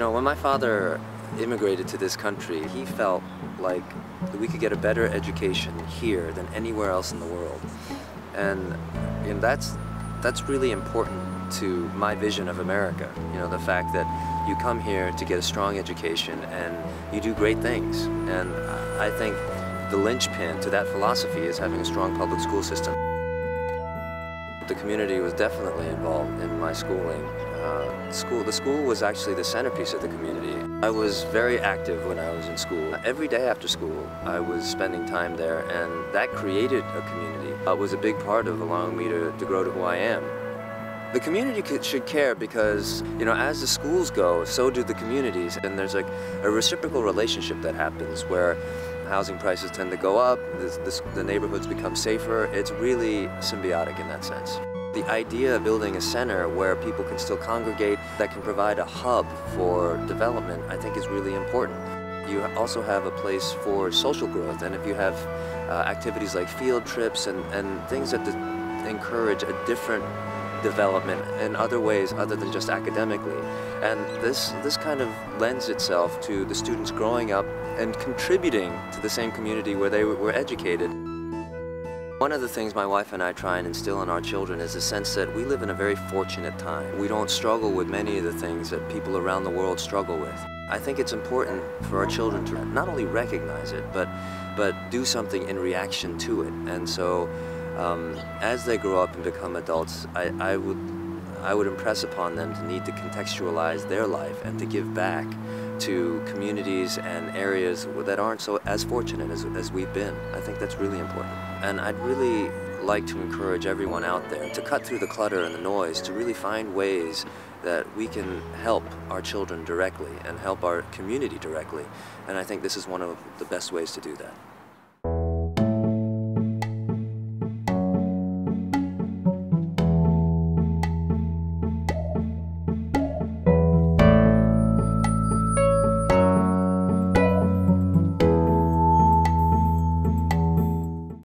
know, when my father immigrated to this country, he felt like we could get a better education here than anywhere else in the world. And that's really important to my vision of America. You know, the fact that you come here to get a strong education and you do great things. And I think the linchpin to that philosophy is having a strong public school system. The community was definitely involved in my schooling. The school was actually the centerpiece of the community. I was very active when I was in school. Every day after school, I was spending time there, and that created a community. It was a big part of allowing me to grow to who I am. The community should care because, you know, as the schools go, so do the communities, and there's like a reciprocal relationship that happens where housing prices tend to go up, the neighborhoods become safer. It's really symbiotic in that sense. The idea of building a center where people can still congregate, that can provide a hub for development, I think is really important. You also have a place for social growth, and if you have activities like field trips and things that encourage a different development in other ways other than just academically. And this kind of lends itself to the students growing up and contributing to the same community where they were educated. One of the things my wife and I try and instill in our children is the sense that we live in a very fortunate time. We don't struggle with many of the things that people around the world struggle with. I think it's important for our children to not only recognize it, but do something in reaction to it. And so as they grow up and become adults, I would impress upon them to need to contextualize their life and to give back to communities and areas that aren't as fortunate as we've been. I think that's really important. And I'd really like to encourage everyone out there to cut through the clutter and the noise, to really find ways that we can help our children directly and help our community directly. And I think this is one of the best ways to do that.